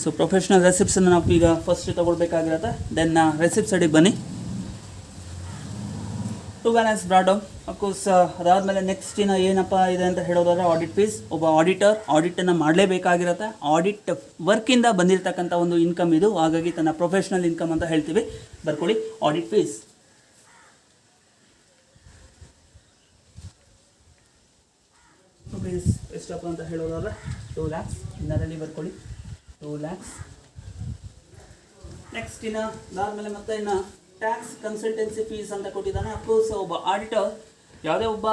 So professional ರೆಸಿಪ್ಟ್ಸನ್ನು ನಾವು ಈಗ first ತೊಗೊಳ್ಬೇಕಾಗಿರುತ್ತೆ. Then receipts ಅಡಿಗೆ ಬನ್ನಿ. To balance brought down of course. ಅದಾದಮೇಲೆ ನೆಕ್ಸ್ಟ್ ಇನ್ನು ಏನಪ್ಪ ಇದೆ ಅಂತ ಹೇಳೋದಾದ್ರೆ ಆಡಿಟ್ ಫೀಸ್. ಒಬ್ಬ ಆಡಿಟರ್ ಆಡಿಟನ್ನು ಮಾಡಲೇಬೇಕಾಗಿರುತ್ತೆ. ಆಡಿಟ್ ವರ್ಕಿಂದ ಬಂದಿರತಕ್ಕಂಥ ಒಂದು ಇನ್ಕಮ್ ಇದು, ಹಾಗಾಗಿ ತನ್ನ ಪ್ರೊಫೆಷ್ನಲ್ ಇನ್ಕಮ್ ಅಂತ ಹೇಳ್ತೀವಿ. ಬರ್ಕೊಳ್ಳಿ ಆಡಿಟ್ ಫೀಸ್. ರುಪೀಸ್ ಎಷ್ಟಪ್ಪ ಅಂತ ಹೇಳೋದಾದ್ರೆ 2 lakhs. ಇನ್ನರಲ್ಲಿ ಬರ್ಕೊಳ್ಳಿ 2 lakhs. ನೆಕ್ಸ್ಟ್ ಇನ್ನು ಅದಾದಮೇಲೆ ಮತ್ತೆ ಇನ್ನು ಟ್ಯಾಕ್ಸ್ ಕನ್ಸಲ್ಟೆನ್ಸಿ ಫೀಸ್ ಅಂತ ಕೊಟ್ಟಿದ್ದಾನೆ. ಅಫ್ಕೋರ್ಸ್ ಒಬ್ಬ ಆಡಿಟರ್ ಯಾವುದೇ ಒಬ್ಬ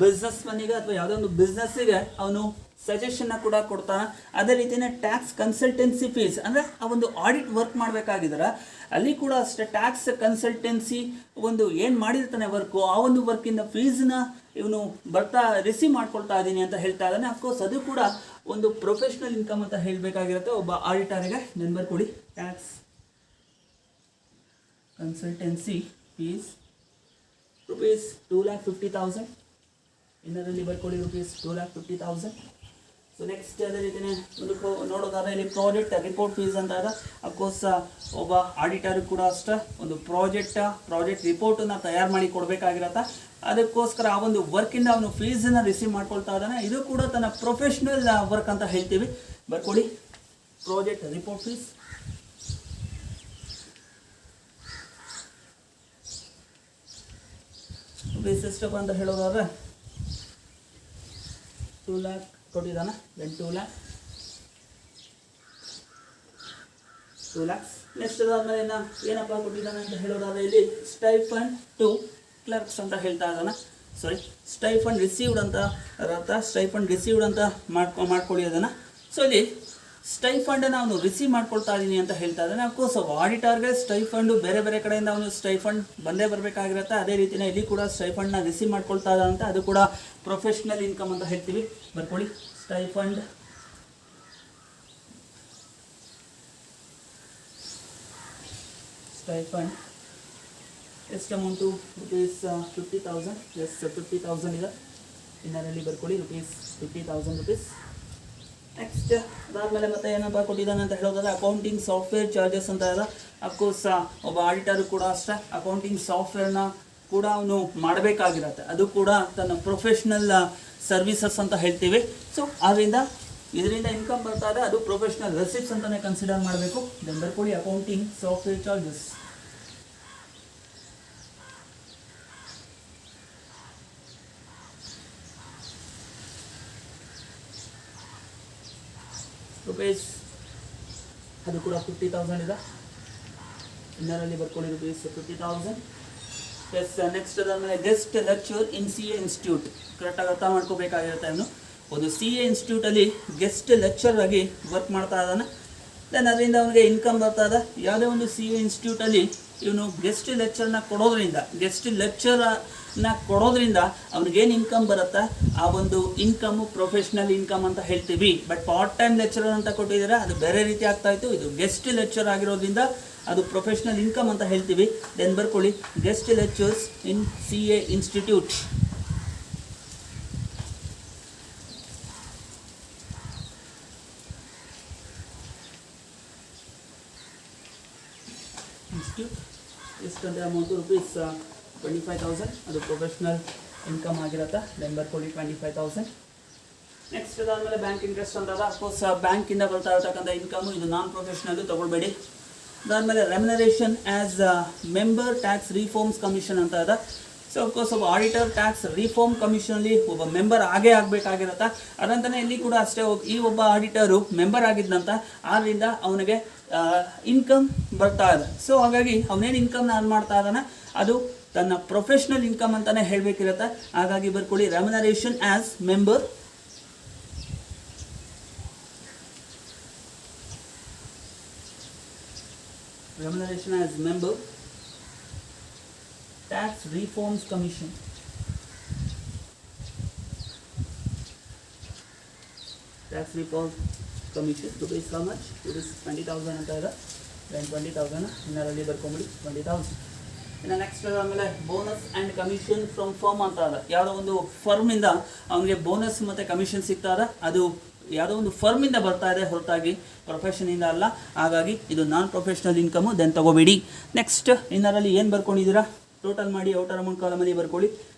ಬಿಸ್ನೆಸ್ ಮನಿಗೆ ಅಥವಾ ಯಾವುದೇ ಒಂದು ಬಿಸ್ನೆಸ್ಸಿಗೆ ಅವನು ಸಜೆಷನ್ನ ಕೂಡ ಕೊಡ್ತಾನೆ. ಅದೇ ರೀತಿಯೇ ಟ್ಯಾಕ್ಸ್ ಕನ್ಸಲ್ಟೆನ್ಸಿ ಫೀಸ್ ಅಂದರೆ ಆ ಒಂದು ಆಡಿಟ್ ವರ್ಕ್ ಮಾಡಬೇಕಾಗಿದ್ದಾರೆ ಅಲ್ಲಿ ಕೂಡ ಅಷ್ಟೇ ಟ್ಯಾಕ್ಸ್ ಕನ್ಸಲ್ಟೆನ್ಸಿ ಒಂದು ಏನು ಮಾಡಿರ್ತಾನೆ ವರ್ಕು, ಆ ಒಂದು ವರ್ಕಿಂದ ಫೀಸ್ನ ಇವನು ರಿಸೀವ್ ಮಾಡ್ಕೊಳ್ತಾ ಇದ್ದೀನಿ ಅಂತ ಹೇಳ್ತಾ ಇದ್ದಾನೆ. ಅಫ್ಕೋರ್ಸ್ ಅದು ಕೂಡ ಒಂದು ಪ್ರೊಫೆಷ್ನಲ್ ಇನ್ಕಮ್ ಅಂತ ಹೇಳಬೇಕಾಗಿರುತ್ತೆ ಒಬ್ಬ ಆಡಿಟರ್ಗೆ. ನೆನ್ಬರ್ ಕೊಡಿ ಟ್ಯಾಕ್ಸ್ ಕನ್ಸಲ್ಟೆನ್ಸಿ ಫೀಸ್ ರುಪೀಸ್ 2,50,000. ಇನ್ನರಲ್ಲಿ ಬರ್ಕೊಳ್ಳಿ ರುಪೀಸ್ 2,50,000. ಸೊ ನೆಕ್ಸ್ಟ್ ಅದೇ ರೀತಿಯೇ ನೋಡೋದಾದ್ರೆ ಇಲ್ಲಿ ಪ್ರಾಜೆಕ್ಟ್ ರಿಪೋರ್ಟ್ ಫೀಸ್ ಅಂತ ಇದೆ. ಅಫ್ಕೋರ್ಸ್ ಒಬ್ಬ ಆಡಿಟರ್ ಕೂಡ ಅಷ್ಟೇ ಒಂದು ಪ್ರಾಜೆಕ್ಟ್ ರಿಪೋರ್ಟನ್ನು ತಯಾರು ಮಾಡಿ ಕೊಡಬೇಕಾಗಿರತ್ತೆ. ಅದಕ್ಕೋಸ್ಕರ ಆ ಒಂದು ವರ್ಕಿಂದ ಅವನು ಫೀಸನ್ನು ರಿಸೀವ್ ಮಾಡ್ಕೊಳ್ತಾ ಇದ್ದಾನೆ. ಇದು ಕೂಡ ತನ್ನ ಪ್ರೊಫೆಷ್ನಲ್ ವರ್ಕ್ ಅಂತ ಹೇಳ್ತೀವಿ. ಬರ್ಕೊಳ್ಳಿ ಪ್ರಾಜೆಕ್ಟ್ ರಿಪೋರ್ಟ್ ಫೀಸ್. ಫೀಸ್ ಎಷ್ಟಪ್ಪ ಅಂತ ಹೇಳೋದಾದ್ರೆ 2 lakh ಕೊಟ್ಟಿದ್ದಾನೆ. Then 2 lakhs. ನೆಕ್ಸ್ಟ್ ಅದಾದ್ಮೇಲೆ ಇನ್ನು ಏನಪ್ಪ ಕೊಟ್ಟಿದ್ದಾನೆ ಅಂತ ಹೇಳೋದಾದ್ರೆ ಇಲ್ಲಿ ಸ್ಟೈಫಂಡ್ ಟು ಕ್ಲರ್ಕ್ಸ್ ಅಂತ ಹೇಳ್ತಾ ಇದ್ದಾನೆ. ಸ್ಟೈಫಂಡ್ ರಿಸೀವ್ಡ್ ಅಂತ ಇರುತ್ತೆ. ಸ್ಟೈಫಂಡ್ ರಿಸೀವ್ಡ್ ಅಂತ ಮಾಡ್ಕೊಳ್ಳಿ ಅದನ್ನು. ಸೊ ಇಲ್ಲಿ ಸ್ಟೈಫಂಡನ್ನು ಅವನು ರಿಸೀವ್ ಮಾಡ್ಕೊಳ್ತಾ ಇದ್ದೀನಿ ಅಂತ ಹೇಳ್ತಾ ಇದ್ದಾನೆ. ಅಫ್ಕೋರ್ಸ್ ಆಡಿಟರ್ಗೆ ಸ್ಟೈಫಂಡು ಬೇರೆ ಬೇರೆ ಕಡೆಯಿಂದ ಅವನು ಸ್ಟೈಫಂಡ್ ಬಂದೇ ಬರಬೇಕಾಗಿರುತ್ತೆ. ಅದೇ ರೀತಿಯೇ ಇಲ್ಲಿ ಕೂಡ ಸ್ಟೈಫಂಡ್ನ ರಿಸೀವ್ ಮಾಡ್ಕೊಳ್ತಾ ಇದ್ದಾನಂತೆ. ಅದು ಕೂಡ ಪ್ರೊಫೆಷ್ನಲ್ ಇನ್ಕಮ್ ಅಂತ ಹೇಳ್ತೀವಿ. ಬರ್ಕೊಳ್ಳಿ ಸ್ಟೈಫಂಡ್. ಎಷ್ಟು ಅಮೌಂಟು ರುಪೀಸ್ 50,000. ಎಸ್ 50,000 ಇದೆ. ಇನ್ನರಲ್ಲಿ ಬರ್ಕೊಳ್ಳಿ ರುಪೀಸ್ 50,000 ರುಪೀಸ್. ನೆಕ್ಸ್ಟ್ ಅದಾದಮೇಲೆ ಮತ್ತೆ ಏನಪ್ಪ ಕೊಟ್ಟಿದ್ದಾನೆ ಅಂತ ಹೇಳೋದಾದ್ರೆ ಅಕೌಂಟಿಂಗ್ ಸಾಫ್ಟ್ವೇರ್ ಚಾರ್ಜಸ್ ಅಂತ ಇದೆ. ಅಫ್ಕೋರ್ಸ್ ಒಬ್ಬ ಆಡಿಟರ್ ಕೂಡ ಅಷ್ಟೇ ಅಕೌಂಟಿಂಗ್ ಸಾಫ್ಟ್ವೇರ್ನ ಕೂಡ ಅವನು ಮಾಡಬೇಕಾಗಿರತ್ತೆ. ಅದು ಕೂಡ ತನ್ನ ಪ್ರೊಫೆಷ್ನಲ್ ಸರ್ವಿಸಸ್ ಅಂತ ಹೇಳ್ತೀವಿ. ಸೊ ಇದರಿಂದ ಇನ್ಕಮ್ ಬರ್ತಾ ಇದೆ. ಅದು ಪ್ರೊಫೆಷ್ನಲ್ ರೆಸಿಪ್ಟ್ಸ್ ಅಂತಲೇ ಕನ್ಸಿಡರ್ ಮಾಡಬೇಕು. ದೆನ್ ಬರ್ಕೊಳ್ಳಿ ಅಕೌಂಟಿಂಗ್ ಸಾಫ್ಟ್ವೇರ್ ಚಾರ್ಜಸ್. ರುಪೀಸ್ ಅದು ಕೂಡ 50,000 ಇದೆ. ಇನ್ನರಲ್ಲಿ ಬರ್ಕೊಳ್ಳಿ ರುಪೀಸ್ 50,000. ಎಸ್ ನೆಕ್ಸ್ಟ್ ಅದಾದಮೇಲೆ ಗೆಸ್ಟ್ ಲೆಕ್ಚರ್ ಇನ್ CA ಇನ್ಸ್ಟಿಟ್ಯೂಟ್. ಕರೆಕ್ಟಾಗಿ ಅರ್ಥ ಮಾಡ್ಕೋಬೇಕಾಗಿರುತ್ತೆ. ಅವನು ಒಂದು CA ಇನ್ಸ್ಟಿಟ್ಯೂಟಲ್ಲಿ ಗೆಸ್ಟ್ ಲೆಕ್ಚರ್ ಆಗಿ ವರ್ಕ್ ಮಾಡ್ತಾ ಇದ್ದಾನೆ. ದೆನ್ ಅದರಿಂದ ಅವನಿಗೆ ಇನ್ಕಮ್ ಬರ್ತಾ ಇದೆ. ಯಾವುದೇ ಒಂದು CA ಇನ್ಸ್ಟಿಟ್ಯೂಟಲ್ಲಿ ಇವನು ಗೆಸ್ಟ್ ಲೆಕ್ಚರ್ನ ಕೊಡೋದ್ರಿಂದ ಅವ್ನಿಗೇನು ಇನ್ಕಮ್ ಬರುತ್ತೆ ಆ ಒಂದು ಇನ್ಕಮ್ಮು ಪ್ರೊಫೆಷ್ನಲ್ ಇನ್ಕಮ್ ಅಂತ ಹೇಳ್ತೀವಿ. ಬಟ್ ಪಾರ್ಟ್ ಟೈಮ್ ಲೆಕ್ಚರರ್ ಅಂತ ಕೊಟ್ಟಿದ್ದಾರೆ, ಅದು ಬೇರೆ ರೀತಿ ಆಗ್ತಾ ಇತ್ತು. ಇದು ಗೆಸ್ಟ್ ಲೆಕ್ಚರ್ ಆಗಿರೋದ್ರಿಂದ ಅದು ಪ್ರೊಫೆಷ್ನಲ್ ಇನ್ಕಮ್ ಅಂತ ಹೇಳ್ತೀವಿ. ದೆನ್ ಬರ್ಕೊಳ್ಳಿ ಗೆಸ್ಟ್ ಲೆಕ್ಚರ್ಸ್ ಇನ್ CA ಇನ್ಸ್ಟಿಟ್ಯೂಟ್. ಎಷ್ಟಂತ ಅಮೌಂಟು ರುಪೀಸ್ 25,000. ಅದು ಪ್ರೊಫೆಷ್ನಲ್ ಇನ್ಕಮ್ ಆಗಿರುತ್ತೆ. ದೆನ್ ಬರ್ಕೊಳ್ಳಿ 25,000. ನೆಕ್ಸ್ಟ್ ಅದಾದಮೇಲೆ ಬ್ಯಾಂಕ್ ಇಂಟ್ರೆಸ್ಟ್ ಅಂತ ಅದ. ಅಫ್ಕೋರ್ಸ್ ಬ್ಯಾಂಕಿಂದ ಬರ್ತಾ ಇರತಕ್ಕಂಥ ಇನ್ಕಮು ಇದು ನಾನ್ ಪ್ರೊಫೆಷ್ನಲ್ಲು ತೊಗೊಳ್ಬೇಡಿ. ಅದಾದಮೇಲೆ remuneration as member tax reforms commission ಅಂತ ಅದ. ಸೊ ಅಫ್ಕೋರ್ಸ್ ಒಬ್ಬ ಆಡಿಟರ್ ಟ್ಯಾಕ್ಸ್ ರಿಫಾರ್ಮ್ ಕಮಿಷನಲ್ಲಿ ಒಬ್ಬ ಮೆಂಬರ್ ಆಗಬೇಕಿರುತ್ತೆ. ಅದಂತಲೇ ಇಲ್ಲಿ ಕೂಡ ಅಷ್ಟೇ ಈ ಒಬ್ಬ ಆಡಿಟರು ಮೆಂಬರ್ ಆಗಿದ್ದಂತ ಆದ್ದರಿಂದ ಅವನಿಗೆ ಇನ್ಕಮ್ ಬರ್ತಾ ಇದೆ. ಸೊ ಹಾಗಾಗಿ ಅವನೇನು ಇನ್ಕಮ್ನ ಅರ್ನ್ ಮಾಡ್ತಾ ಇದ್ದಾನೆ ಅದು ತನ್ನ ಪ್ರೊಫೆಷ್ನಲ್ ಇನ್ಕಮ್ ಅಂತಲೇ ಹೇಳಬೇಕಿರುತ್ತೆ. ಹಾಗಾಗಿ ಬರ್ಕೊಳ್ಳಿ remuneration as member. Remuneration as member tax reforms commission. Tax reforms commission rupees how much? Rupees 20,000 ಅಂತ ಇದೆ. then 20,000 ಇನ್ನರಲ್ಲಿ ಬರ್ಕೊಂಬಿಡಿ 20,000. ಇನ್ನು ನೆಕ್ಸ್ಟ್ ಆಮೇಲೆ bonus and commission from firm ಅಂತ ಅದ. ಯಾವುದೋ ಒಂದು ಫರ್ಮಿಂದ ಅವನಿಗೆ ಬೋನಸ್ ಮತ್ತು ಕಮಿಷನ್ ಸಿಗ್ತಾ ಇದೆ. ಅದು ಯಾವುದೋ ಒಂದು ಫರ್ಮಿಂದ ಬರ್ತಾ ಇದೆ ಹೊರತಾಗಿ ಪ್ರೊಫೆಷನಿಂದ ಅಲ್ಲ. ಹಾಗಾಗಿ ಇದು ನಾನ್ ಪ್ರೊಫೆಷ್ನಲ್ ಇನ್ಕಮು, ದೆನ್ ತಗೋಬೇಡಿ. ನೆಕ್ಸ್ಟ್ ಇನ್ನರಲ್ಲಿ ಏನು ಬರ್ಕೊಂಡಿದ್ದೀರಾ ಟೋಟಲ್ ಮಾಡಿ ಔಟರ್ ಅಮೌಂಟ್ ಕಾಲಮಲ್ಲಿ ಬರ್ಕೊಳ್ಳಿ.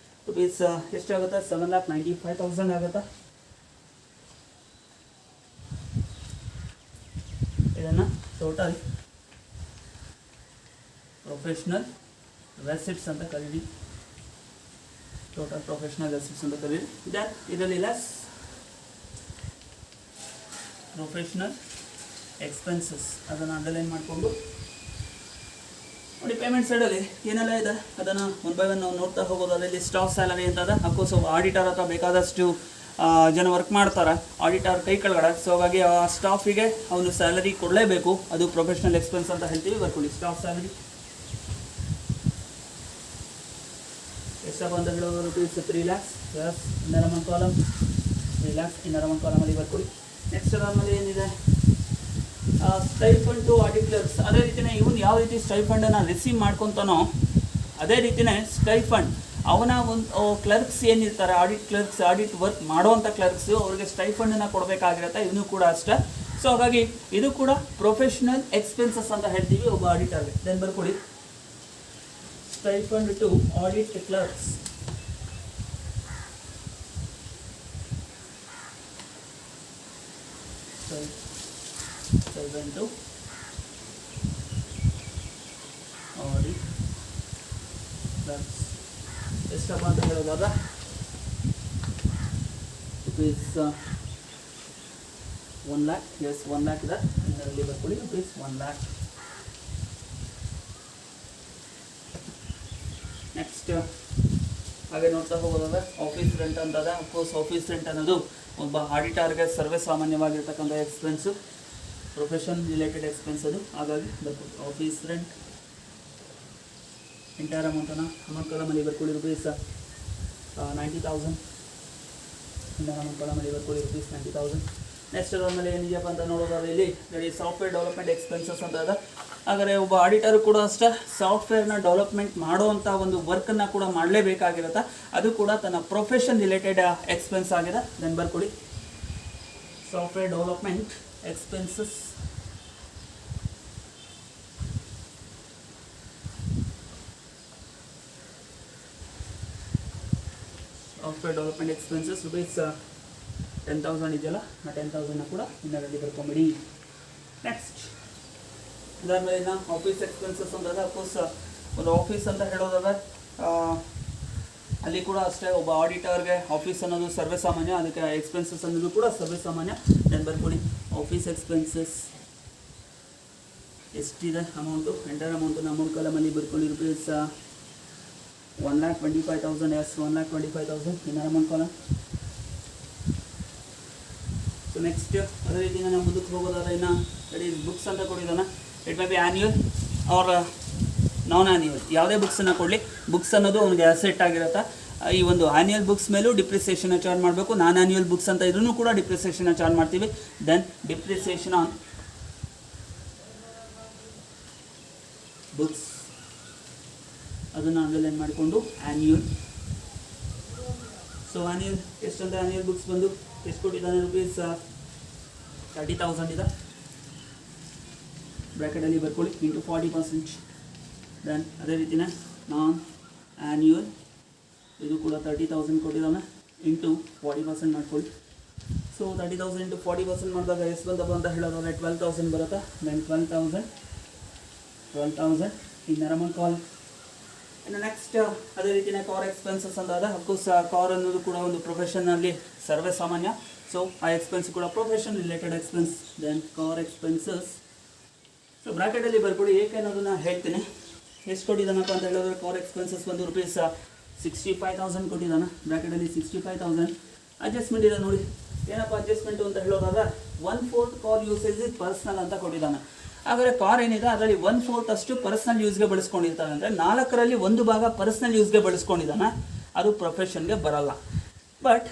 ರುಪೀಸ್ ಎಷ್ಟಾಗುತ್ತೆ? 7,95,000 ಆಗುತ್ತಾ? ಇದನ್ನು ಟೋಟಲ್ ಪ್ರೊಫೆಷ್ನಲ್ ರೆಸಿಟ್ಸ್ ಅಂತ ಕರೀರಿ. ಟೋಟಲ್ ಪ್ರೊಫೆಷ್ನಲ್ ರೆಸಿಟ್ಸ್ ಅಂತ ಕರೀರಿ. ದೆನ್ ಇದರಲ್ಲಿ ಲೆಸ್ ಪ್ರೊಫೆಷ್ನಲ್ ಎಕ್ಸ್ಪೆನ್ಸಸ್ ಅದನ್ನು ಅಂಡರ್ಲೈನ್ ಮಾಡಿಕೊಂಡು ನೋಡಿ. ಪೇಮೆಂಟ್ ಸೈಡಲ್ಲಿ ಏನೆಲ್ಲ ಇದೆ ಅದನ್ನು ಒನ್ ಬೈ ಒನ್ ನಾವು ನೋಡ್ತಾ ಹೋಗೋದು. ಅದರಲ್ಲಿ ಸ್ಟಾಫ್ ಸ್ಯಾಲರಿ ಅಂತ ಇದೆ. ಅಫ್ಕೋರ್ಸ್ ಆಡಿಟರ್ ಹತ್ರ ಬೇಕಾದಷ್ಟು ಜನ ವರ್ಕ್ ಮಾಡ್ತಾರೆ ಆಡಿಟರ್ ಕೈ ಕೆಳಗಡೆ. ಸೊ ಹಾಗಾಗಿ ಆ ಸ್ಟಾಫಿಗೆ ಅವನು ಸ್ಯಾಲರಿ ಕೊಡಲೇಬೇಕು. ಅದು ಪ್ರೊಫೆಷ್ನಲ್ ಎಕ್ಸ್ಪೆನ್ಸ್ ಅಂತ ಹೇಳ್ತೀವಿ. ಬರ್ಕೊಳ್ಳಿ ಸ್ಟಾಫ್ ಸ್ಯಾಲರಿ ಎಷ್ಟಪ್ಪ ಅಂತ ಹೇಳೋದು rupees 3 lakhs. Yes, inner amount column 3 lakhs inner amount ಕಾಲಮಲ್ಲಿ ಬರ್ಕೊಳ್ಳಿ. ನೆಕ್ಸ್ಟ್ ಆಮೇಲೆ ಏನಿದೆ ಸ್ಟೈಫಂಡ್ ಟು ಆಡಿಟ್ ಕ್ಲರ್ಕ್ಸ್. ಅದೇ ರೀತಿಯೇ ಇವನು ಯಾವ ರೀತಿ ಸ್ಟೈಫಂಡನ್ನು ರಿಸೀವ್ ಮಾಡ್ಕೊತಾನೋ ಅದೇ ರೀತಿಯೇ ಸ್ಟೈಫಂಡ್ ಅವನ ಒಂದು ಕ್ಲರ್ಕ್ಸ್ ಏನಿರ್ತಾರೆ ಆಡಿಟ್ ಕ್ಲರ್ಕ್ಸ್, ಆಡಿಟ್ ವರ್ಕ್ ಮಾಡೋವಂಥ ಕ್ಲರ್ಕ್ಸು ಅವ್ರಿಗೆ ಸ್ಟೈಫಂಡನ್ನು ಕೊಡಬೇಕಾಗಿರುತ್ತೆ. ಇವನು ಕೂಡ ಅಷ್ಟೇ. ಸೊ ಹಾಗಾಗಿ ಇದು ಕೂಡ ಪ್ರೊಫೆಷ್ನಲ್ ಎಕ್ಸ್ಪೆನ್ಸಸ್ ಅಂತ ಹೇಳ್ತೀವಿ ಒಬ್ಬ ಆಡಿಟರ್ಗೆ. ದೆನ್ ಬರ್ಕೊಳ್ಳಿ stipend to audit clerks. stipend to audit clerks ಎಷ್ಟಪ್ಪ ಅಂತ ಹೇಳೋದಾದ್ರೆ ರುಪೀಸ್ 1 lakh. ಎಸ್, 1 lakh ಇದೆ. ಇದರಲ್ಲಿ ಬರ್ಕೊಳ್ಳಿ ರುಪೀಸ್ 1 lakh. ನೆಕ್ಸ್ಟ್ ಹಾಗೆ ನೋಡ್ತಾ ಹೋಗೋದಾದ್ರೆ ಆಫೀಸ್ ರೆಂಟ್ ಅಂತದ. ಅಫ್ಕೋರ್ಸ್ ಆಫೀಸ್ ರೆಂಟ್ ಅನ್ನೋದು ಒಬ್ಬ ಆಡಿಟರ್ಗೆ ಸರ್ವೇ ಸಾಮಾನ್ಯವಾಗಿರ್ತಕ್ಕಂಥ ಎಕ್ಸ್ಪೆನ್ಸು, ಪ್ರೊಫೆಷನ್ ರಿಲೇಟೆಡ್ ಎಕ್ಸ್ಪೆನ್ಸ್ ಅದು. ಹಾಗಾಗಿ ಬರ್ಕೊಳ್ಳಿ ಆಫೀಸ್ ರೆಂಟ್ ಎಂಟೈರ್ ಅಮೌಂಟನ್ನು ಅಮೌಂಟ್ ಕಾಲಮಲ್ಲಿ ಬರ್ಕೊಳ್ಳಿ ರುಪೀಸ್ 90,000. ಇಂಟೈರ್ ಅಮೌಂಟ್ ಕಾಲಮಲ್ಲಿ ಬರ್ಕೊಳ್ಳಿ ರುಪೀಸ್ 90,000. ನೆಕ್ಸ್ಟ್ ಆದಮೇಲೆ ಏನಿದೆಯಪ್ಪ ಅಂತ ನೋಡೋದಾದ್ರೆ ಇಲ್ಲಿ ನೋಡಿ ಸಾಫ್ಟ್ವೇರ್ ಡೆವಲಪ್ಮೆಂಟ್ ಎಕ್ಸ್ಪೆನ್ಸಸ್ ಅಂತ ಇದೆ. ಹಾಗಾದರೆ ಒಬ್ಬ ಆಡಿಟರು ಕೂಡ ಅಷ್ಟೇ ಸಾಫ್ಟ್ವೇರ್ನ ಡೆವಲಪ್ಮೆಂಟ್ ಮಾಡುವಂಥ ಒಂದು ವರ್ಕನ್ನು ಕೂಡ ಮಾಡಲೇಬೇಕಾಗಿರುತ್ತೆ. ಅದು ಕೂಡ ತನ್ನ ಪ್ರೊಫೆಷನ್ ರಿಲೇಟೆಡ್ ಎಕ್ಸ್ಪೆನ್ಸ್ ಆಗಿದೆ. ದೆನ್ ಬರ್ಕೊಳ್ಳಿ software development expenses. Software development expenses rupees 10,000 ಇದೆಯಲ್ಲ, ಆ 10,000 ಕೂಡ ಇನ್ನರಲ್ಲಿ ಬರ್ಕೊಂಬಿಡಿ. ನೆಕ್ಸ್ಟ್ ಅದಾದಮೇಲೆ ಇನ್ನು ಆಫೀಸ್ ಎಕ್ಸ್ಪೆನ್ಸಸ್ ಅಂತಂದರೆ ಅಫ್ಕೋರ್ಸ್ ಒಂದು ಆಫೀಸ್ ಅಂತ ಹೇಳೋದಾದ್ರೆ ಅಲ್ಲಿ ಕೂಡ ಅಷ್ಟೇ ಒಬ್ಬ ಆಡಿಟರ್ಗೆ ಆಫೀಸ್ ಅನ್ನೋದು ಸರ್ವೇ ಸಾಮಾನ್ಯ, ಅದಕ್ಕೆ ಎಕ್ಸ್ಪೆನ್ಸಸ್ ಅನ್ನೋದು ಕೂಡ ಸರ್ವೇ ಸಾಮಾನ್ಯ. ದೆನ್ ಬರ್ಕೊಳ್ಳಿ ಆಫೀಸ್ ಎಕ್ಸ್ಪೆನ್ಸಸ್ ಎಷ್ಟಿದೆ ಅಮೌಂಟು, ಎಂಟೈರ್ ಅಮೌಂಟನ್ನು ಅಮೌಂಟ್ ಕಾಲಮಲ್ಲಿ ಬರ್ಕೊಳ್ಳಿ rupees 1,25,000. Yes, 1,25,000 inner amount column. So next ಅದೇ ರೀತಿ ನಾವು ಮುಂದಕ್ಕೆ ಹೋಗೋದಾದ್ರೆ ಇನ್ನು ಬುಕ್ಸ್ ಅಂತ ಕೊಟ್ಟಿದ್ದಾನೆ. It may be annual or non annual, ಯಾವುದೇ ಬುಕ್ಸನ್ನು ಕೊಡಲಿ, ಬುಕ್ಸ್ ಅನ್ನೋದು ಅವ್ನಿಗೆ ಅಸೆಟ್ ಆಗಿರುತ್ತೆ. ಈ ಒಂದು ಆ್ಯನ್ಯುವಲ್ ಬುಕ್ಸ್ ಮೇಲೂ ಡಿಪ್ರಿಸಿಯೇಷನ್ ಚಾರ್ಜ್ ಮಾಡಬೇಕು. ನಾನ್ ಆ್ಯನ್ಯುವಲ್ ಬುಕ್ಸ್ ಅಂತ ಇದನ್ನು ಕೂಡ ಡಿಪ್ರಿಸಿಯೇಷನ್ ಚಾರ್ಜ್ ಮಾಡ್ತೀವಿ. ದೆನ್ ಡಿಪ್ರಿಸಿಯೇಷನ್ ಆನ್ ಬುಕ್ಸ್ ಅದನ್ನು ಅಂಡರ್ಲೈನ್ ಮಾಡಿಕೊಂಡು ಆ್ಯನ್ಯುವಲ್. ಸೊ ಆ್ಯನ್ಯುವಲ್ ಎಷ್ಟಂತ ಆ್ಯನ್ಯುವಲ್ ಬುಕ್ಸ್ ಬಂದು ಎಷ್ಟು ಕೊಟ್ಟಿದ್ದಾನೆ ರುಪೀಸ್ 30,000 ಇದೆ. ಬ್ರ್ಯಾಕೆಟಲ್ಲಿ ಬರ್ಕೊಳ್ಳಿ ಇಂಟು 40%. ದೆನ್ ಅದೇ ರೀತಿಯೇ ನಾನ್ ಆ್ಯನ್ಯುವಲ್ ಇದು ಕೂಡ 30,000 ಕೊಟ್ಟಿದ್ದಾನೆ ಇಂಟು 40% ಮಾಡ್ಕೊಳ್ಳಿ. ಸೊ 30,000 ಇಂಟು 40% ಮಾಡಿದಾಗ ಎಷ್ಟು ಬಂದಪ್ಪ ಅಂತ ಹೇಳೋದಾದ್ರೆ 12,000 ಬರುತ್ತೆ. ದೆನ್ 12,000 ಇನ್ನರ್ ಅಮೌಂಟ್ ಕಾಲ್. ಇನ್ನು ನೆಕ್ಸ್ಟ್ ಅದೇ ರೀತಿಯೇ ಕಾರ್ ಎಕ್ಸ್ಪೆನ್ಸಸ್ ಅಂತಾದ. ಅಫ್ಕೋರ್ಸ್ ಕಾರ್ ಅನ್ನೋದು ಕೂಡ ಒಂದು ಪ್ರೊಫೆಷನಲ್ಲಿ ಸರ್ವೇ ಸಾಮಾನ್ಯ. ಸೊ ಆ ಎಕ್ಸ್ಪೆನ್ಸ್ ಕೂಡ profession related expense. Then car expenses. So ಬ್ರ್ಯಾಕೆಟಲ್ಲಿ ಬರ್ಕೊಳ್ಳಿ ಏಕೆ ಅನ್ನೋದನ್ನ ಹೇಳ್ತೀನಿ. ಎಷ್ಟು ಕೊಟ್ಟಿದ್ದಾನಪ್ಪ ಅಂತ ಹೇಳಿದ್ರೆ ಕಾರ್ ಎಕ್ಸ್ಪೆನ್ಸಸ್ ಬಂದು ರುಪೀಸ್ 65,000 ಕೊಟ್ಟಿದ್ದಾನೆ. ಬ್ರ್ಯಾಕೆಟಲ್ಲಿ 65,000. ಅಡ್ಜಸ್ಟ್ಮೆಂಟ್ ಇದೆ ನೋಡಿ. ಏನಪ್ಪ ಅಡ್ಜಸ್ಟ್ಮೆಂಟು ಅಂತ ಹೇಳೋದಾದ್ರೆ 1/4 ಕಾರ್ ಯೂಸೇಜ್ ಇಸ್ ಪರ್ಸ್ನಲ್ ಅಂತ ಕೊಟ್ಟಿದ್ದಾನೆ. ಹಾಗಾದರೆ ಕಾರ್ ಏನಿದೆ ಅದರಲ್ಲಿ 1/4 ಅಷ್ಟು ಪರ್ಸ್ನಲ್ ಯೂಸ್ಗೆ ಬಳಸ್ಕೊಂಡಿರ್ತಾನೆ. ಅಂದರೆ 4ರಲ್ಲಿ 1 ಭಾಗ ಪರ್ಸ್ನಲ್ ಯೂಸ್ಗೆ ಬಳಸ್ಕೊಂಡಿದ್ದಾನೆ, ಅದು ಪ್ರೊಫೆಷನ್ಗೆ ಬರಲ್ಲ. ಬಟ್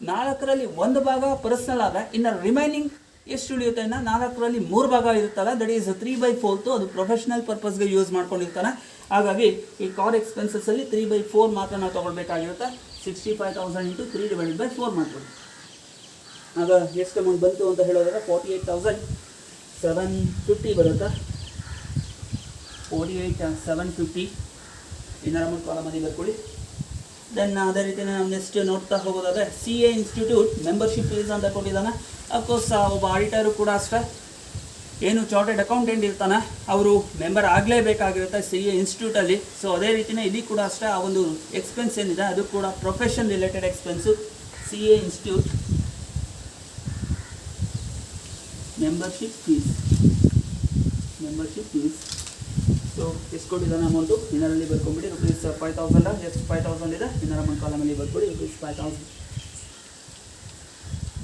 4ರಲ್ಲಿ 1 ಭಾಗ ಪರ್ಸ್ನಲ್ ಆದರೆ ಇನ್ನು ರಿಮೈನಿಂಗ್ ಎಷ್ಟು ಉಳಿಯುತ್ತೆ? ಇನ್ನು 4ರಲ್ಲಿ 3 ಭಾಗ ಇರುತ್ತಲ್ಲ, ದಟ್ ಈಸ್ 3/4 ಅದು ಪ್ರೊಫೆಷನಲ್ ಪರ್ಪಸ್ಗೆ ಯೂಸ್ ಮಾಡ್ಕೊಂಡಿರ್ತಾನೆ. ಹಾಗಾಗಿ ಈ ಕಾರ್ ಎಕ್ಸ್ಪೆನ್ಸಸ್ಸಲ್ಲಿ 3/4 ಮಾತ್ರ ನಾವು ತೊಗೊಳ್ಬೇಕಾಗಿರುತ್ತೆ. 65,000 ಇಂಟು 3/4 ಮಾಡ್ಕೊಳ್ಳಿ. ಆಗ ಎಷ್ಟು ಅಮೌಂಟ್ ಬಂತು ಅಂತ ಹೇಳೋದಾದ್ರೆ 48,750 ಬರುತ್ತಾ. 48,750 ಇನ್ನರ್ ಅಮೌಂಟ್ ಕಾಲಮಲ್ಲಿ ಬರ್ಕೊಳ್ಳಿ. ದೆನ್ ಅದೇ ರೀತಿ ನಾವು ನೆಕ್ಸ್ಟ್ ನೋಡ್ತಾ ಹೋಗೋದಾದರೆ CA ಇನ್ಸ್ಟಿಟ್ಯೂಟ್ ಮೆಂಬರ್ಶಿಪ್ ಫೀಸ್ ಅಂತ ಕೊಟ್ಟಿದ್ದಾನೆ. ಅಫ್ಕೋರ್ಸ್ ಒಬ್ಬ ಆಡಿಟರು ಕೂಡ ಅಷ್ಟೇ, ಏನು ಚಾರ್ಟೆಡ್ ಅಕೌಂಟೆಂಟ್ ಇರ್ತಾನೆ ಅವರು ಮೆಂಬರ್ ಆಗಲೇಬೇಕಾಗಿರುತ್ತೆ CA ಇನ್ಸ್ಟಿಟ್ಯೂಟಲ್ಲಿ. ಸೊ ಅದೇ ರೀತಿಯೇ ಇಲ್ಲಿ ಕೂಡ ಅಷ್ಟೇ ಆ ಒಂದು ಎಕ್ಸ್ಪೆನ್ಸ್ ಏನಿದೆ ಅದು ಕೂಡ profession related expense. CA institute membership fees so ಎಷ್ಟು ಕೊಟ್ಟಿದ್ದಾನೆ ಅಮೌಂಟು ಇನ್ನರಲ್ಲಿ ಬರ್ಕೊಂಬಿಡಿ. ರುಪೀಸ್ 5,000 ಎಷ್ಟು 5,000 ಇದೆ ಇನ್ನರ್ ಅಮೌಂಟ್ ಕಾಲಮಲ್ಲಿ ಬರ್ಕೊಡಿ ರುಪೀಸ್ 5,000.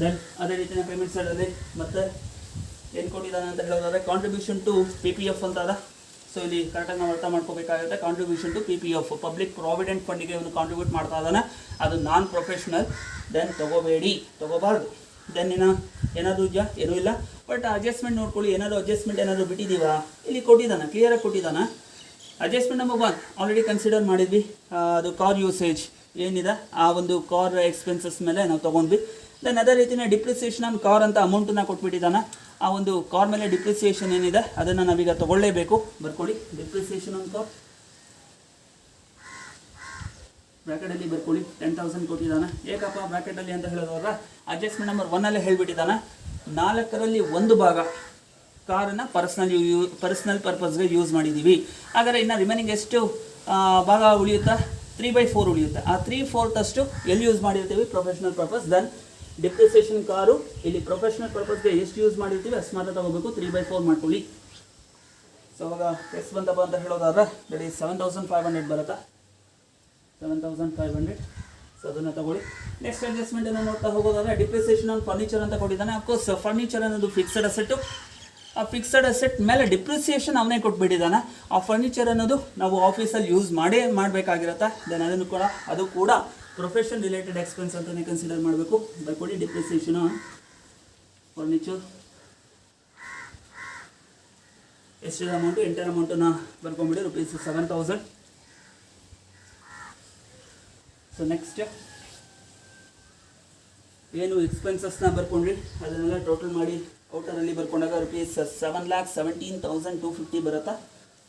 ದೆನ್ ಅದೇ ರೀತಿಯ ಪೇಮೆಂಟ್ ಸೈಡಲ್ಲಿ ಮತ್ತೆ ಏನು ಕೊಟ್ಟಿದ್ದಾನೆ ಅಂತ ಹೇಳೋದಾದರೆ ಕಾಂಟ್ರಿಬ್ಯೂಷನ್ ಟು PPF ಅಂತ ಅದ. ಸೊ ಇಲ್ಲಿ ಕರೆಕ್ಟಾಗಿ ನಾವು ಅರ್ಥ ಮಾಡ್ಕೋಬೇಕಾಗುತ್ತೆ. Contribution to PPF public provident ಫಂಡಿಗೆ ಇವನು ಕಾಂಟ್ರಿಬ್ಯೂಟ್ ಮಾಡ್ತಾ ಇದ್ದಾನೆ. ಅದು ನಾನ್ ಪ್ರೊಫೆಷ್ನಲ್. ದೆನ್ ತಗೋಬಾರ್ದು. ದೆನ್ ಏನಾದರೂ ಏನೂ ಇಲ್ಲ. ಬಟ್ ಅಡ್ಜಸ್ಟ್ಮೆಂಟ್ ನೋಡ್ಕೊಳ್ಳಿ, ಏನಾದರೂ ಬಿಟ್ಟಿದ್ದೀವಾ ಇಲ್ಲಿ ಕೊಟ್ಟಿದ್ದಾನೆ, ಕ್ಲಿಯರಾಗಿ ಕೊಟ್ಟಿದ್ದಾನೆ. ಅಡ್ಜಸ್ಟ್ಮೆಂಟ್ ನಂಬರ್ 1 ಆಲ್ರೆಡಿ ಕನ್ಸಿಡರ್ ಮಾಡಿದ್ವಿ. ಅದು ಕಾರ್ ಯೂಸೇಜ್ ಏನಿದೆ ಆ ಒಂದು ಕಾರ್ ಎಕ್ಸ್ಪೆನ್ಸಸ್ ಮೇಲೆ ನಾವು ತೊಗೊಂಡ್ವಿ. ದೆನ್ ಅದೇ ರೀತಿಯೇ ಡಿಪ್ರಿಸಿಯೇಷನ್ ಆನ್ ಕಾರ್ ಅಂತ ಅಮೌಂಟನ್ನು ಕೊಟ್ಬಿಟ್ಟಿದ್ದಾನೆ. ಆ ಒಂದು ಕಾರ್ ಮೇಲೆ ಡಿಪ್ರಿಸಿಯೇಷನ್ ಏನಿದೆ ಅದನ್ನು ನಾವೀಗ ತೊಗೊಳ್ಳೇಬೇಕು. ಬರ್ಕೊಳ್ಳಿ ಡಿಪ್ರಿಸಿಯೇಷನ್ ಆನ್ ಕಾರ್ ಬ್ರ್ಯಾಕೆಟಲ್ಲಿ ಬರ್ಕೊಳ್ಳಿ. 10,000 ಕೊಟ್ಟಿದ್ದಾನೆ. ಏಕಪ್ಪ ಬ್ರ್ಯಾಕೆಟಲ್ಲಿ ಅಂತ ಹೇಳೋದಾಗ ಅಡ್ಜಸ್ಟ್ಮೆಂಟ್ ನಂಬರ್ 1 ಹೇಳ್ಬಿಟ್ಟಿದ್ದಾನೆ. 4ರಲ್ಲಿ 1 ಭಾಗ ಕಾರನ್ನು ಪರ್ಸ್ನಲ್ ಪರ್ಪಸ್ಗೆ ಯೂಸ್ ಮಾಡಿದ್ದೀವಿ. ಹಾಗಾದರೆ ಇನ್ನು ರಿಮೈನಿಂಗ್ ಎಷ್ಟು ಭಾಗ ಉಳಿಯುತ್ತಾ? 3/4 ಉಳಿಯುತ್ತೆ. ಆ 3/4 ಎಲ್ಲಿ ಯೂಸ್ ಮಾಡಿರ್ತೀವಿ? Professional purpose. Then depreciation car ಇಲ್ಲಿ ಪ್ರೊಫೆಷ್ನಲ್ ಪರ್ಪಸ್ಗೆ ಎಷ್ಟು ಯೂಸ್ ಮಾಡಿರ್ತೀವಿ ಅಷ್ಟು ಮಾತ್ರ ತಗೋಬೇಕು. 3/4 ಮಾಡ್ಕೊಳ್ಳಿ. ಸೊ ಅವಾಗ ಎಷ್ಟು ಬಂತಪ್ಪ ಅಂತ ಹೇಳೋದಾದ್ರೆ ದಟ್ ಈಸ್ 7,500 ಬರುತ್ತಾ. 7,500 ಸೊ ಅದನ್ನು ತಗೊಳ್ಳಿ. ನೆಕ್ಸ್ಟ್ ಅಡ್ಜಸ್ಟ್ಮೆಂಟನ್ನು ನೋಡ್ತಾ ಹೋಗೋದಾದ್ರೆ ಡಿಪ್ರಿಸಿಯೇಷನ್ ಆನ್ ಫರ್ನಿಚರ್ ಅಂತ ಕೊಟ್ಟಿದ್ದಾನೆ. ಅಫ್ಕೋರ್ಸ್ ಫರ್ನಿಚರ್ ಅನ್ನೋದು ಫಿಕ್ಸೆಡ್ ಅಸೆಟ್ಟು. ಆ ಫಿಕ್ಸೆಡ್ ಅಸೆಟ್ ಮೇಲೆ ಡಿಪ್ರಿಸಿಯೇಷನ್ ಅವನೇ ಕೊಟ್ಬಿಟ್ಟಿದ್ದಾನೆ. ಆ ಫರ್ನಿಚರ್ ಅನ್ನೋದು ನಾವು ಆಫೀಸಲ್ಲಿ ಯೂಸ್ ಮಾಡಬೇಕಾಗಿರುತ್ತೆ. ದೆನ್ ಅದು ಕೂಡ ಪ್ರೊಫೆಷನ್ ರಿಲೇಟೆಡ್ ಎಕ್ಸ್ಪೆನ್ಸ್ ಅಂತಲೇ ಕನ್ಸಿಡರ್ ಮಾಡಬೇಕು. ಬರ್ಕೊಳ್ಳಿ ಡಿಪ್ರಿಸಿಯೇಷನ್ ಆನ್ ಫರ್ನಿಚರ್ ಎಷ್ಟಿದೆ ಅಮೌಂಟು? ಎಂಟರ್ ಅಮೌಂಟನ್ನು ಬರ್ಕೊಂಬಿಡಿ ರುಪೀಸ್ 7,000. ಸೊ ನೆಕ್ಸ್ಟ್ ಏನು ಎಕ್ಸ್ಪೆನ್ಸಸ್ನ ಬರ್ಕೊಂಡ್ರಿ ಅದನ್ನೆಲ್ಲ ಟೋಟಲ್ ಮಾಡಿ ಔಟರಲ್ಲಿ ಬರ್ಕೊಂಡಾಗ ರುಪೀಸ್ 7,17,250 ಬರುತ್ತಾ.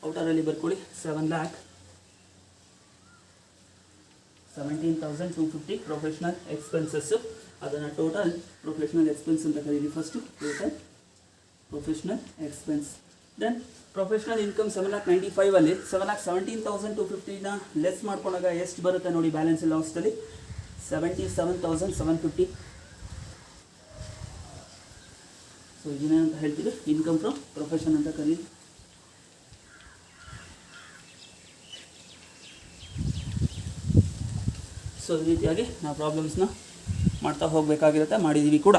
ಔಟರಲ್ಲಿ ಬರ್ಕೊಳ್ಳಿ 7,17,250 ಪ್ರೊಫೆಷ್ನಲ್ ಎಕ್ಸ್ಪೆನ್ಸಸ್ಸು. ಅದನ್ನು ಟೋಟಲ್ ಪ್ರೊಫೆಷ್ನಲ್ ಎಕ್ಸ್ಪೆನ್ಸ್ ಅಂತ ಕರೀರಿ. First total professional expense. Then professional income 7,95,ಅಲ್ಲಿ 7,17,250ನ ಲೆಸ್ ಮಾಡ್ಕೊಂಡಾಗ ಎಷ್ಟು ಬರುತ್ತೆ ನೋಡಿ ಬ್ಯಾಲೆನ್ಸ್ ಲಾಸ್ಟಲ್ಲಿ? 77,750. ಸೊ ಇದನ್ನೇನಂತ ಹೇಳ್ತೀವಿ? ಇನ್ಕಮ್ ಫ್ರಮ್ ಪ್ರೊಫೆಷನ್ ಅಂತ ಕರೀರಿ. ಸೊ ಈ ರೀತಿಯಾಗಿ ನಾವು ಪ್ರಾಬ್ಲಮ್ಸ್ನ ಮಾಡ್ತಾ ಹೋಗಬೇಕಾಗಿರುತ್ತೆ, ಮಾಡಿದ್ದೀವಿ ಕೂಡ.